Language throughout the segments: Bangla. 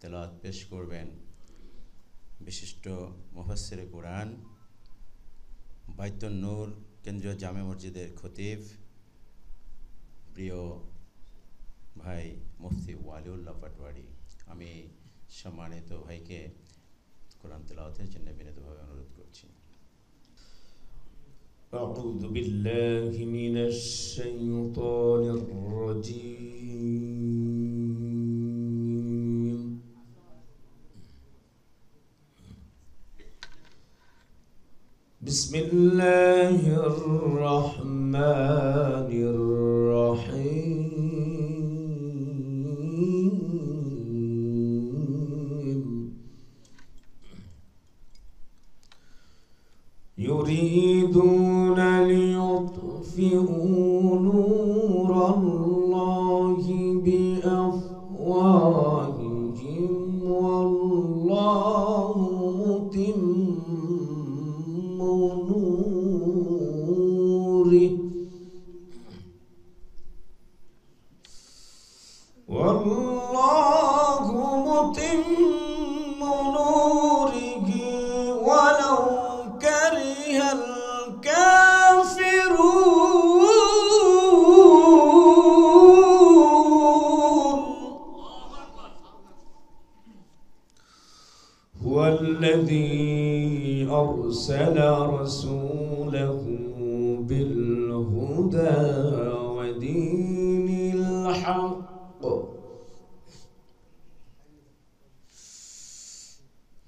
তেলাওয়াত পেশ করবেন বিশিষ্ট মুফাসসিরে কুরআন বাইতুন নূর কেন্দ্রীয় জামে মসজিদের খতিব প্রিয় ভাই মুফতি ওয়ালিউল্লাহ পাটোয়ারি। আমি সম্মানিত ভাইকে কোরআন তেলাওয়াতের জন্য বিনীতভাবে অনুরোধ করছি। أعوذ بالله من الشيطان الرجيم. بسم الله الرحمن الرحيم. يريدون ليطفئوا نور الله بأفواههم والله متم نوره والله متم نوره ولو كره الكافرون. هو الذي أرسل رسوله بالهدى ودين الحق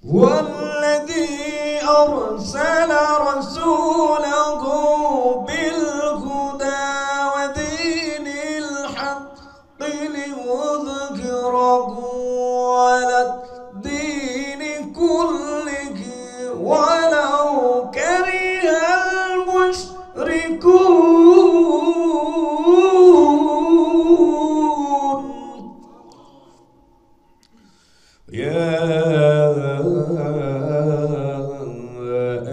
هو الذي أرسل رسوله بالهدى ودين الحق ليظهره على الدين كله ولو كره المشركون. يا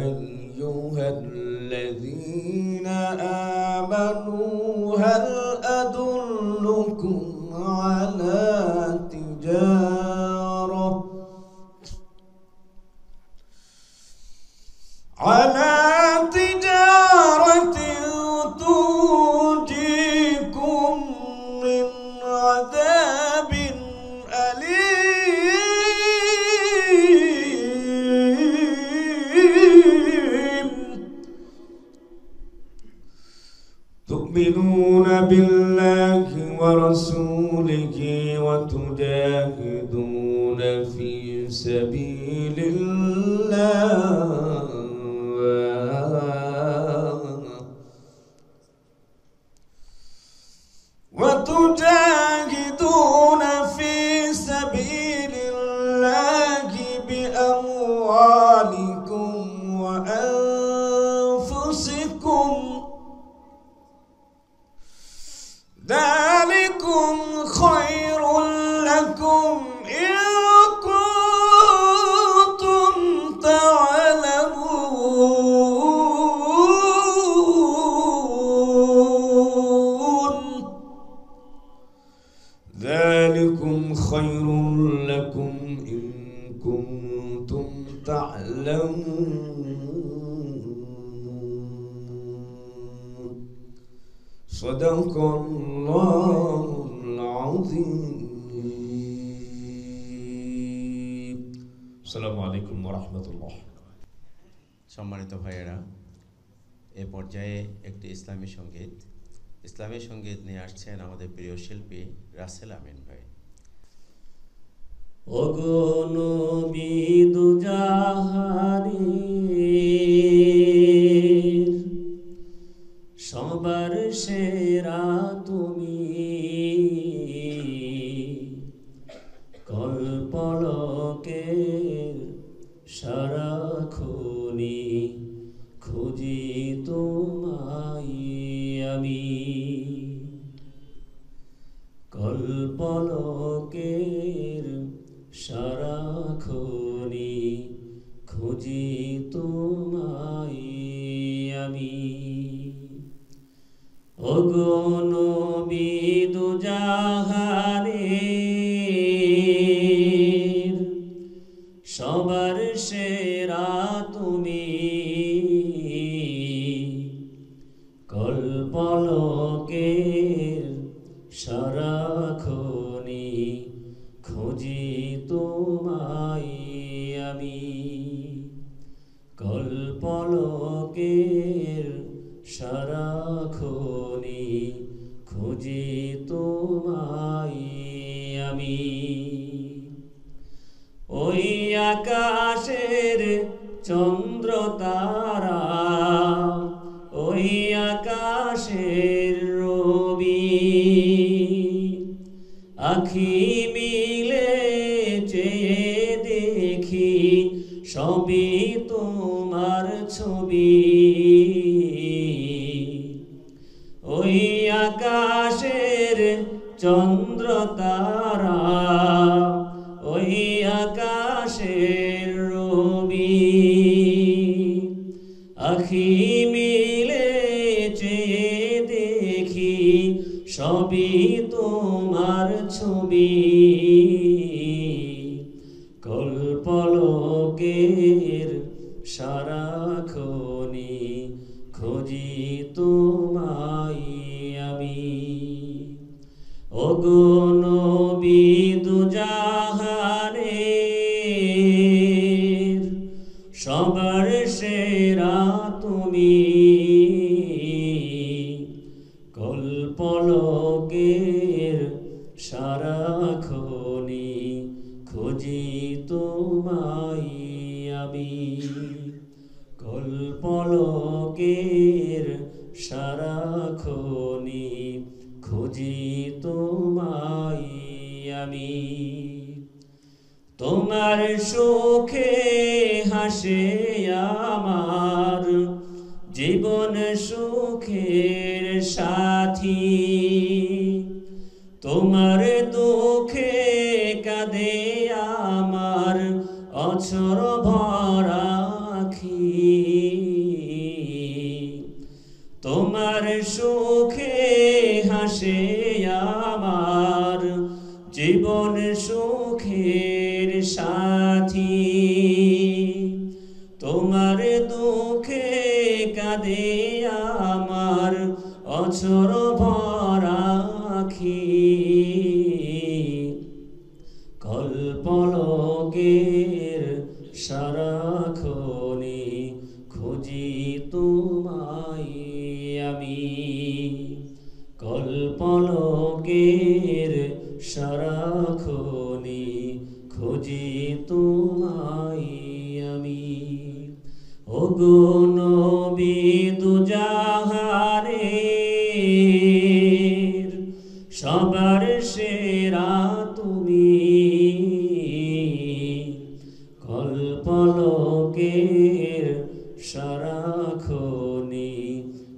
أيها الذين آمنوا هل أدلكم على تجارة تنجيكم من عذاب أليم. تؤمنون بالله ورسوله وتجاهدون في سبيل الله بأموالكم وأنفسكم ذلكم خير لكم إن كنتم تعلمون. ذلكم خير لكم إن كنتم تعلمون. صدق الله العظيم. السلام عليكم ورحمة الله. সম্মানিত ভাইয়েরা, এ পর্যায়ে একটি ইসলামী সঙ্গীত নিয়ে আসছেন আমাদের প্রিয় শিল্পী রাসেল আমিন ভাই। ওগো নবী দুজাহানের সবার সেরা তুমি, কল্পলকের সারাক্ষণি খুঁজি তোমায় আমি, কল্পলকের সারাক্ষণি খুঁজি তোমায় আমি। ওগো নবী পলকের সারাক্ষণে খুঁজি তোমায় আমি কল্পলকের সারাক্ষণে খুঁজি তোমায় আমি ওই আকাশের চন্দ্র তারা ওই আকাশের রবি আখি মিলে চেয়ে দেখি সবই তোমার ছবি ওই আকাশের চন্দ্র তারা ওই আকাশের রবি আখি মিলে চেয়ে দেখি সবই তোমার ছবি কল্পলকের সারাক্ষণে খুঁজি তোমায় আমি ওগো নবী দুজাহানের সবার সেরা তুমি কল্পলকের সারাক্ষণে খুঁজি তোমায় আমি কল্পলকের সারাক্ষণে খুঁজি তোমায় আমি তোমার সুখে হাসে আমার জীবন সুখের সাথী তোমার দুঃখে কাঁদে আমার অঝর ভরা আখি তোমার সুখে হাসে আমার জীবন সুখের সাথী তোমার দুঃখে কাঁদে আমার অঝর ভরা আখি কল্পলকের সারাক্ষণে খুঁজি তোমায় আমি কল্পলকের সারাক্ষণে খুঁজি তোমায় আমি ওগো নবী দুজাহানের সবার সেরা তুমি কল্পলকের সারাক্ষণে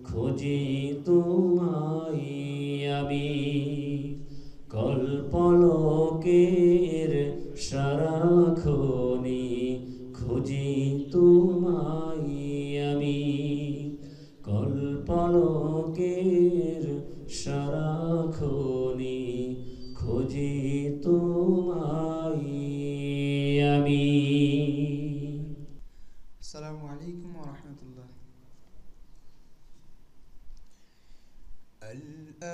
খুঁজি তোমায় আমি কল্পলকের সারাক্ষণে খুঁজি তোমায় আমি কল্পলকের সারাক্ষণে খুঁজি তোমায় আমি আসসালামু আলাইকুম ওয়া রাহমাতুল্লাহ আল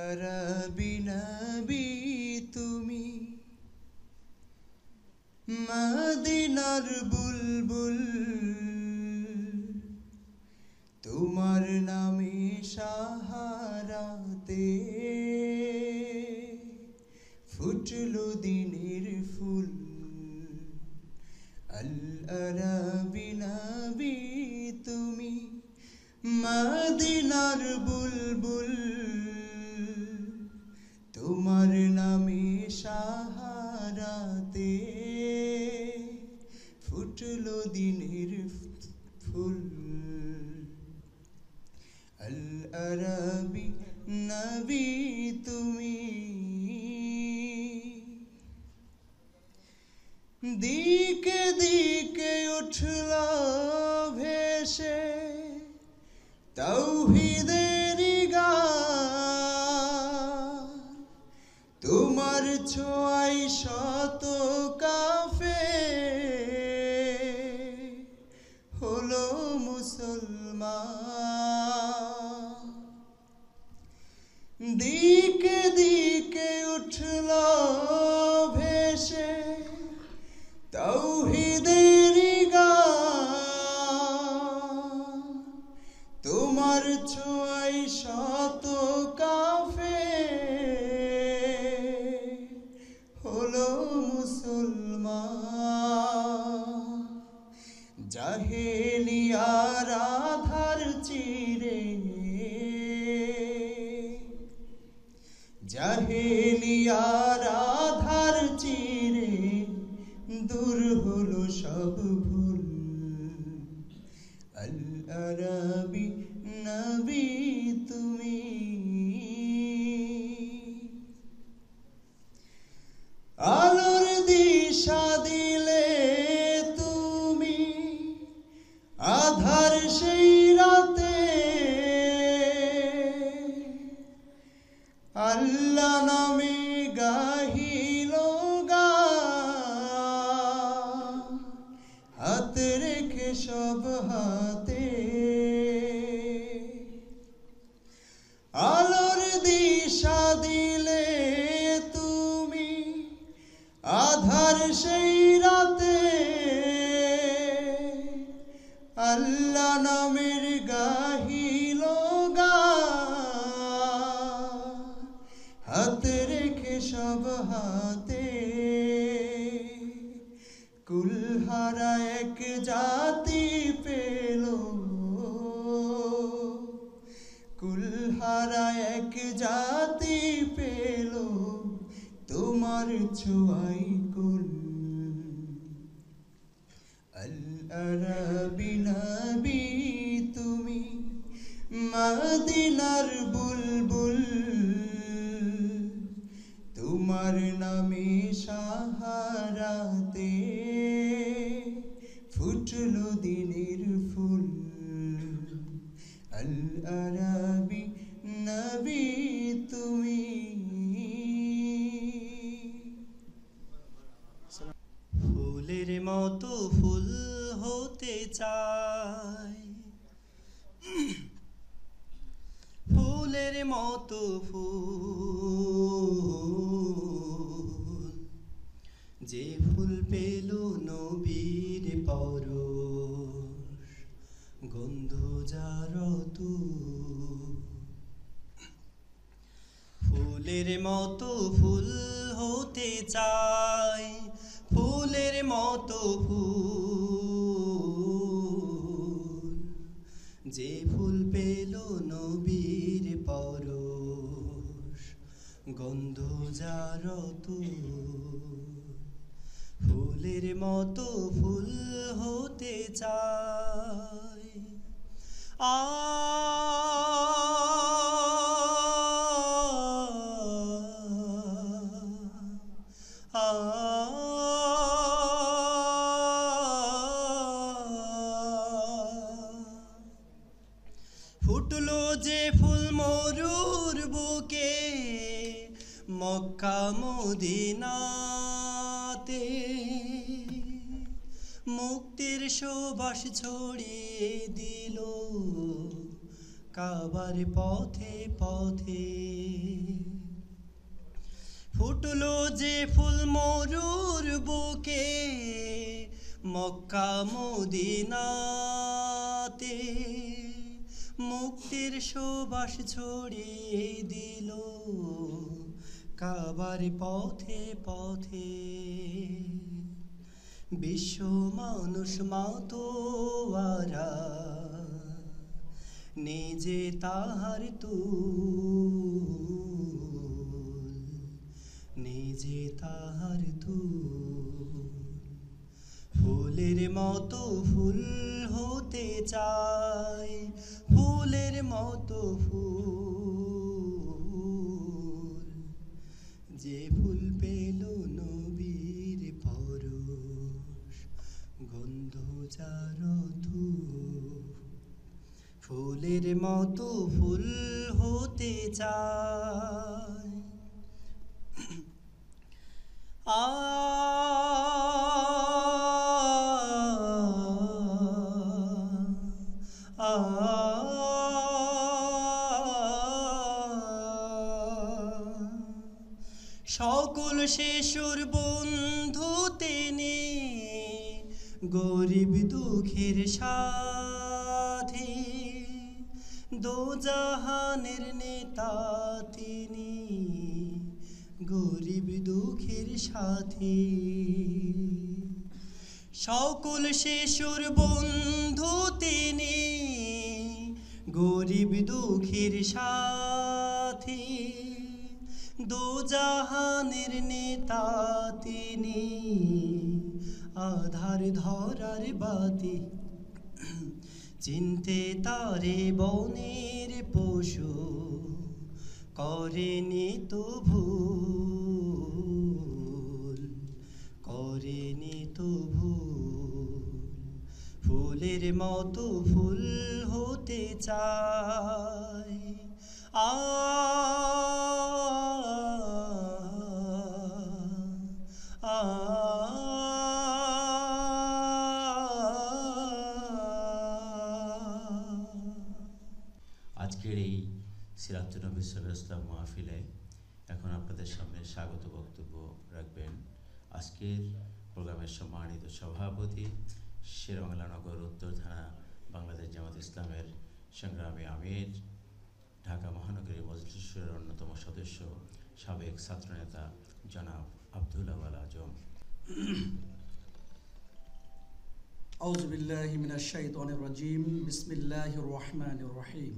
আরাবি নবী তুমি মদিনার বুলবুল তোমার নামে সাহারাতে ফুটলো দিনের ফুল আল আরাবি নবী তুমি মদিনার বুলবুল তোমার নামে সাহারাতে ফুটলো দিনের ফুল আল আরাবি নবী তুমি দিকে দিকে উঠল ভেসে তাওহীদের গান তোমার ছোঁয়ায় শত কাফের হলো মুসলমান দিকে দিকে উঠল ভেসে তাওহীদেরি গান। তোমার ছোঁয়ায় শত কাফের হলো মুসলমান। জাহেলিয়ার আধার চিরে, জাহেলিয়ার আধার চিরে দূর হলো সব ভুল। আল আরাবী নবী তুমি, আলোর দিশা দিলে তুমি, আধার সেই রাতে আল্লাহ নামে গাহিল গান। হাতে রেখে সব হাতে, আলোর দিশা দিলে তুমি, আধার সেই রাতে আল্লাহ নামের গাহিল গান। হাতে রেখে সব হাতে কুলহারা এক জাতি পেল, কুলহারা এক জাতি পেল তোমার ছোঁয়াই কুল। আল আরাবী নবী তুমি, মদিনার বুলবুল। তোমার নামে সাহারাতে ফুটলো দিনের ফুল। আল আরাবী নবী তুমি। ফুলের মতো ফুল হতে চাই, ফুলের মতো ফুল, যে ফুল পেল নবীর পরশ, গন্ধ যার ফুলের মতো ফুল হতে চাই, ফুলের মতো ফুল, যে ফুল পেল নবীর পরশ, গন্ধ যার ফুলের মতো ফুল হতে চাই। ফুটলো যে ফুল মরুর বুকে, মক্কা মদিনাতে, মুক্তির সুবাস ছড়িয়ে দিল কাবার পথে পথে। ফুটলো যে ফুল মরুর বুকে, মক্কা মদিনাতে, মুক্তির সুবাস ছড়িয়ে দিল কাবার পথে পথে। বিশ্ব মানুষ মাতোয়ারা নিজে তাহার তুল, নিজে তাহার তুল। ফুলের মতো ফুল হতে চাই, ফুলের মতো ফুল, যে ফুল পেল নবীর পরশ, গন্ধ যার ফুলের মতো ফুল হতে চাই। সকল শিশুর বন্ধু তিনি, গরিব দুঃখের সাথী, দোজাহানের নেতা তিনি, গরিব দুঃখের সাথী। সকল শিশুর বন্ধু তিনি, গরিব দুঃখের সাথী, দোজাহানের নেতা তিনি, আধার ধরার বাতি, চিনতে তারে বনের পশু, করেনি তো ভুল, করেনি তো ভুল। ফুলের মতো ফুল হতে চায়, আ আ আজকের এই সিরাতুন নবী সাল্লাল্লাহু আলাইহি ওয়াসাল্লাম মাহফিলে এখন আপনাদের সামনে স্বাগত বক্তব্য রাখবেন আজকের প্রোগ্রামের সম্মানিত সভাপতি, শেরেবাংলা নগর উত্তর থানা বাংলাদেশ জামাত ইসলামের সংগ্রামী আমির, ঢাকা মহানগরী মজলিসের অন্যতম সদস্য, সাবেক ছাত্রনেতা জনাব আব্দুল আওয়াল আজম। আউযু বিল্লাহি মিনাশ শাইতানির রাজিম। বিসমিল্লাহির রহমানির রহিম।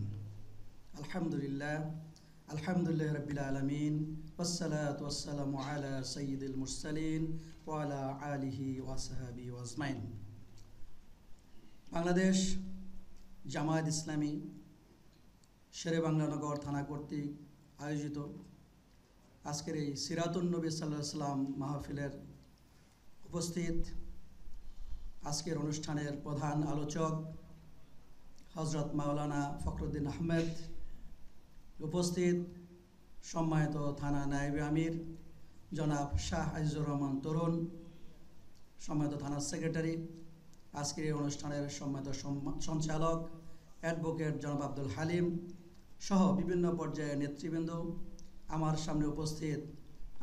আলহামদুলিল্লাহি রাব্বিল আলামিন, ওয়াসসালাতু ওয়াসসালামু আলা সাইয়্যিদিল মুরসালিন ওয়া আলা আলিহি ওয়া সাহবিহি আজমাইন। বাংলাদেশ জামায়াত ইসলামী শেরেবাংলা নগর থানা কর্তৃক আয়োজিত আজকের এই সিরাতুন নবী সাল্লাল্লাহু আলাইহি ওয়াসাল্লাম মাহফিলের উপস্থিত আজকের অনুষ্ঠানের প্রধান আলোচক হযরত মাওলানা ফখরুদ্দিন আহমেদ, উপস্থিত সম্মানিত থানা নায়েবে আমির জনাব শাহ আজিজুর রহমান তরুণ, সম্মানিত থানা সেক্রেটারি, আজকের এই অনুষ্ঠানের সম্মানিত সঞ্চালক অ্যাডভোকেট জনাব আব্দুল হালিম সহ বিভিন্ন পর্যায়ের নেতৃবৃন্দ, আমার সামনে উপস্থিত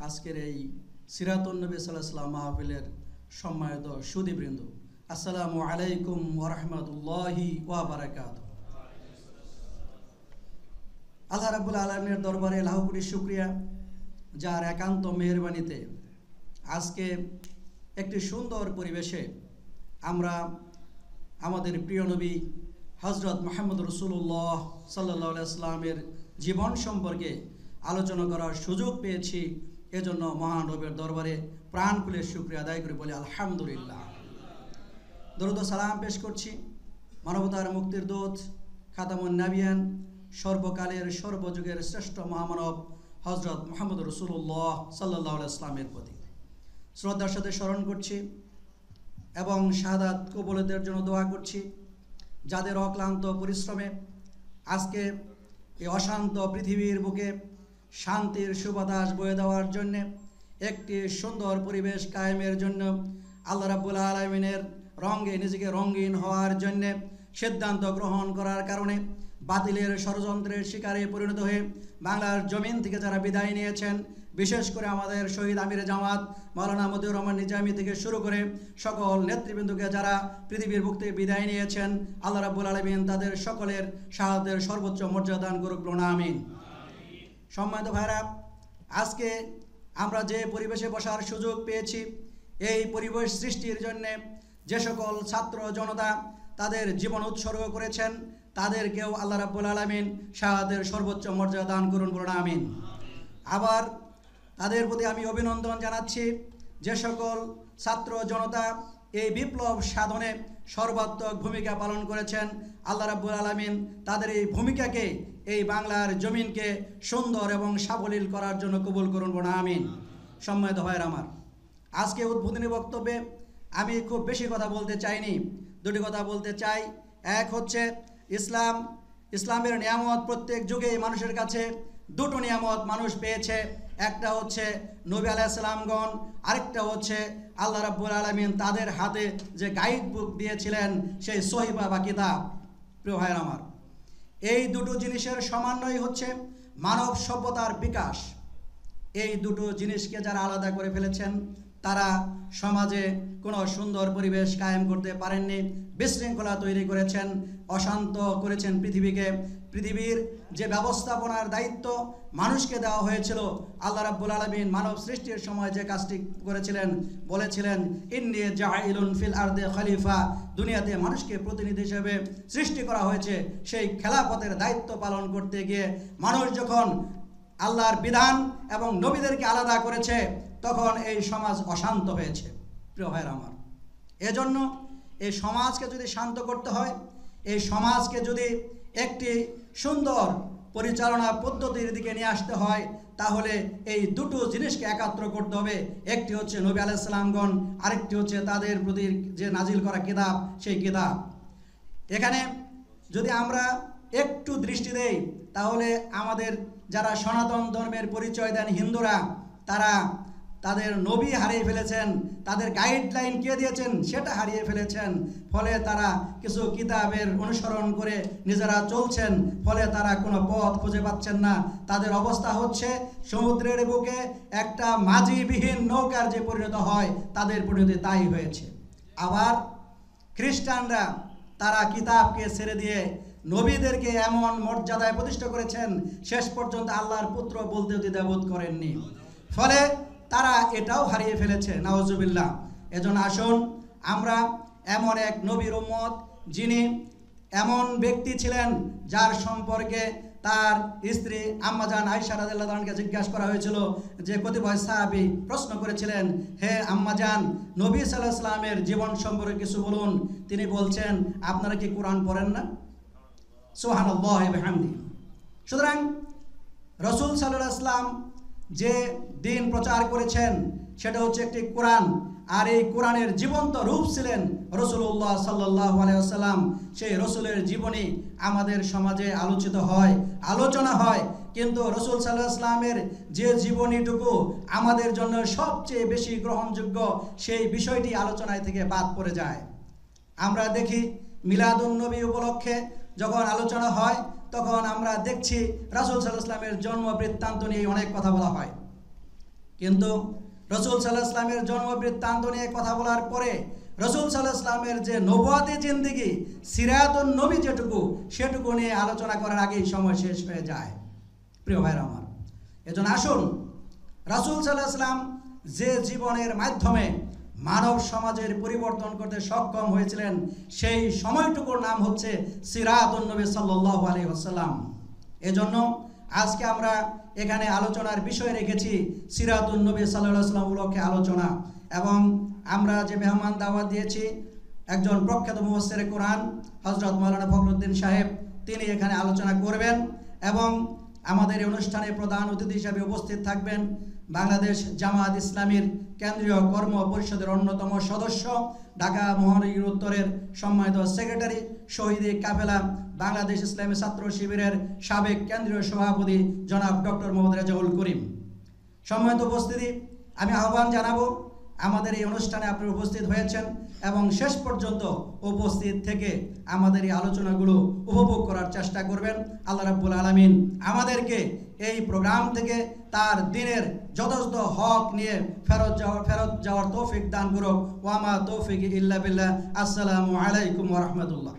আজকের এই সিরাতুন নবী সাল্লাল্লাহু আলাইহি ওয়াসাল্লাম মাহফিলের সম্মানিত সুধীবৃন্দ, আসসালামু আলাইকুম ওয়া রাহমাতুল্লাহি ওয়া বারাকাতুহু। আল্লাহ রাব্বুল আলামিনের দরবারে লাখ কোটি শুকরিয়া, যার একান্ত মেহেরবানিতে আজকে একটি সুন্দর পরিবেশে আমরা আমাদের প্রিয় নবী হযরত মুহাম্মদ রাসূলুল্লাহ সাল্লাল্লাহু আলাইহি ওয়াসাল্লামের জীবন সম্পর্কে আলোচনা করার সুযোগ পেয়েছি। এজন্য মহান রবের দরবারে প্রাণ খুলে শুকরিয়া আদায় করে বলি আলহামদুলিল্লাহ। দরুদ ও সালাম পেশ করছি মানবতার মুক্তির দূত, খাতামুন নবিয়ান, সর্বকালের সর্বযুগের শ্রেষ্ঠ মহামানব হযরত মুহাম্মদ রাসূলুল্লাহ সাল্লাল্লাহু আলাইহি ওয়াসাল্লামের প্রতি শ্রদ্ধার সাথে স্মরণ করছি এবং শাহাদাত কবুলের জন্য দোয়া করছি, যাদের অক্লান্ত পরিশ্রমে আজকে এই অশান্ত পৃথিবীর বুকে শান্তির সুবাতাস বয়ে দেওয়ার জন্য, একটি সুন্দর পরিবেশ কায়েমের জন্য, আল্লাহ রাব্বুল আলামিনের রঙে নিজেকে রঙিন হওয়ার জন্য সিদ্ধান্ত গ্রহণ করার কারণে বাতিলের ষড়যন্ত্রের শিকারে পরিণত হয়ে বাংলার জমিন থেকে যারা বিদায় নিয়েছেন, বিশেষ করে আমাদের শহীদ আমিরে জামাত মাওলানা মতিউর রহমান নিজামী থেকে শুরু করে সকল নেতৃবৃন্দকে যারা পৃথিবীর বুক থেকে বিদায় নিয়েছেন, আল্লাহ রাব্বুল আলামিন তাদের সকলের শাহাদাতের সর্বোচ্চ মর্যাদা দান করুক, বলুন আমিন। সম্মানিত ভাইরা, আজকে আমরা যে পরিবেশে বসার সুযোগ পেয়েছি, এই পরিবেশ সৃষ্টির জন্য যে সকল ছাত্র জনতা তাদের জীবন উৎসর্গ করেছেন, তাদেরকেও আল্লাহ রাব্বুল আলামিন শাহাদাতের সর্বোচ্চ মর্যাদা দান করুন, বলুন আমিন। আবার তাদের প্রতি আমি অভিনন্দন জানাচ্ছি, যে সকল ছাত্র জনতা এই বিপ্লব সাধনে সর্বাত্মক ভূমিকা পালন করেছেন, আল্লাহ রাব্বুল আলামিন তাদের এই ভূমিকাকে এই বাংলার জমিনকে সুন্দর এবং সাবলীল করার জন্য কবুল করুন, বলুন আমিন। সম্মানিত ভাইরা আমার, আজকে উদ্বোধনী বক্তব্যে আমি খুব বেশি কথা বলতে চাইনি, দুটি কথা বলতে চাই। এক হচ্ছে ইসলামের নিয়ামত প্রত্যেক যুগে মানুষের কাছে দুটো নিয়ামত মানুষ পেয়েছে, একটা হচ্ছে নবী আলাইহিস সালামগণ, আরেকটা হচ্ছে আল্লাহ রাব্বুল আলামিন তাদের হাতে যে গাইড বুক দিয়েছিলেন, সেই সহিফা বা কিতাব। প্রিয় ভাইরা আমার, এই দুটো জিনিসের সমন্বয় হচ্ছে মানব সভ্যতার বিকাশ। এই দুটো জিনিসকে যারা আলাদা করে ফেলেছেন তারা সমাজে কোনো সুন্দর পরিবেশ কায়েম করতে পারেননি, বিশৃঙ্খলা তৈরি করেছেন, অশান্ত করেছেন পৃথিবীকে। পৃথিবীর যে ব্যবস্থাপনার দায়িত্ব মানুষকে দেওয়া হয়েছিল, আল্লাহ রাব্বুল আলামিন মানব সৃষ্টির সময় যে কাজটি করেছিলেন, বলেছিলেন ইন্নী জাইলুন ফিল আরদি খলিফা, দুনিয়াতে মানুষকে প্রতিনিধি হিসেবে সৃষ্টি করা হয়েছে। সেই খেলাফতের দায়িত্ব পালন করতে গিয়ে মানুষ যখন আল্লাহর বিধান এবং নবীদেরকে আলাদা করেছে, তখন এই সমাজ অশান্ত হয়েছে। প্রিয় ভাইরা আমার, এজন্য এই সমাজকে যদি শান্ত করতে হয়, এই সমাজকে যদি একটি সুন্দর পরিচালনা পদ্ধতির দিকে নিয়ে আসতে হয়, তাহলে এই দুটো জিনিসকে একাত্র করতে হবে। একটি হচ্ছে নবী আলাইহিস সালামগণ, আরেকটি হচ্ছে তাদের প্রতি যে নাজিল করা কিতাব, সেই কিতাব। এখানে যদি আমরা একটু দৃষ্টি দেই, তাহলে আমাদের যারা সনাতন ধর্মের পরিচয় দেন হিন্দুরা, তারা তাদের নবী হারিয়ে ফেলেছেন, তাদের গাইডলাইন কে দিয়েছেন সেটা হারিয়ে ফেলেছেন। ফলে তারা কিছু কিতাবের অনুসরণ করে নিজেরা চলছেন, ফলে তারা কোনো পথ খুঁজে পাচ্ছেন না। তাদের অবস্থা হচ্ছে সমুদ্রের বুকে একটা মাঝিবিহীন নৌকার যে পরিণত হয়, তাদের পরিণতি তাই হয়েছে। আবার খ্রিস্টানরা তারা কিতাবকে ছেড়ে দিয়ে নবীদেরকে এমন মর্যাদায় প্রতিষ্ঠা করেছেন, শেষ পর্যন্ত আল্লাহর পুত্র বলতে দ্বিধাবোধ করেননি। ফলে তারা এটাও হারিয়ে ফেলেছে, নাউজুবিল্লাহ। এজন্য আসুন আমরা এমন এক নবীর উম্মত, যিনি এমন ব্যক্তি ছিলেন যার সম্পর্কে তার স্ত্রী আম্মাজান আয়েশা রাদিয়াল্লাহু আনহাকে জিজ্ঞাসা করা হয়েছিল যে কতিপয় সাহাবী প্রশ্ন করেছিলেন, হে আম্মাজান, নবী সাল্লাল্লাহু আলাইহি ওয়াসাল্লামের জীবন সম্পর্কে কিছু বলুন। তিনি বলছেন, আপনারা কি কোরআন পড়েন না? সুবহানাল্লাহি ওয়া বিহামদিহি। সুতরাং রাসূল সাল্লাল্লাহু আলাইহি ওয়াসাল্লাম যে দিন প্রচার করেছেন সেটা হচ্ছে একটি কোরআন, আর এই কোরআনের জীবন্ত রূপ ছিলেন রাসূলুল্লাহ সাল্লাল্লাহু আলাইহি ওয়াসাল্লাম। সেই রাসূলের জীবনী আমাদের সমাজে আলোচিত হয়, আলোচনা হয়, কিন্তু রাসূল সাল্লাল্লাহু আলাইহি ওয়াসাল্লামের যে জীবনীটুকু আমাদের জন্য সবচেয়ে বেশি গ্রহণযোগ্য, সেই বিষয়টি আলোচনায় থেকে বাদ পড়ে যায়। আমরা দেখি মিলাদুন নবী উপলক্ষে যখন আলোচনা হয়, তখন আমরা দেখছি রাসূল সাল্লাল্লাহু আলাইহি ওয়াসাল্লামের জন্ম বৃত্তান্ত নিয়ে অনেক কথা বলা হয়, কিন্তু রাসূল সাল্লাল্লাহু আলাইহি ওয়াসাল্লামের জন্ম বৃত্তান্ত নিয়ে কথা বলার পরে রাসূল সাল্লাল্লাহু আলাইহি ওয়াসাল্লামের যে নবুয়াতি জিন্দেগি, সিরাতুন নবী যেটুকু, সেটুকু নিয়ে আলোচনা করার আগেই সময় শেষ হয়ে যায়। প্রিয় ভাইরা আমার, এজন্য আসুন রাসূল সাল্লাল্লাহু আলাইহি ওয়াসাল্লাম যে জীবনের মাধ্যমে মানব সমাজের পরিবর্তন করতে সক্ষম হয়েছিলেন, সেই সময়টুকুর নাম হচ্ছে সিরাতুন নবী সাল্লাল্লাহু আলাইহি ওয়াসাল্লাম। এজন্য আজকে আমরা এখানে আলোচনার বিষয় রেখেছি সিরাতুন নবী সাল্লাল্লাহু আলাইহি ওয়াসাল্লাম উপলক্ষে আলোচনা। এবং আমরা যে মেহমান দাওয়াত দিয়েছি, একজন প্রখ্যাত মুফাসসিরে কোরআন হযরত মাওলানা ফখরুদ্দিন সাহেব, তিনি এখানে আলোচনা করবেন। এবং আমাদের এই অনুষ্ঠানে প্রধান অতিথি হিসেবে উপস্থিত থাকবেন বাংলাদেশ জামায়াত ইসলামীর কেন্দ্রীয় কর্ম পরিষদের অন্যতম সদস্য, ঢাকা মহানগর উত্তরের সম্মানিত সেক্রেটারি, শহীদে কাফেলা বাংলাদেশ ইসলামী ছাত্র শিবিরের সাবেক কেন্দ্রীয় সভাপতি জনাব ডক্টর মোহাম্মদ রেজাউল করিম। সম্মানিত উপস্থিতি, আমি আহ্বান জানাবো আমাদের এই অনুষ্ঠানে আপনারা উপস্থিত হয়েছেন এবং শেষ পর্যন্ত উপস্থিত থেকে আমাদের এই আলোচনাগুলো উপভোগ করার চেষ্টা করবেন। আল্লাহ রাব্বুল আলামিন আমাদেরকে এই প্রোগ্রাম থেকে তার দিনের যথাযথ হক নিয়ে ফেরত যাওয়ার তৌফিক দান করুক। ওয়া মা তৌফিক ইল্লা বিল্লাহ। আসসালামু আলাইকুম ওয়া রাহমাতুল্লাহ।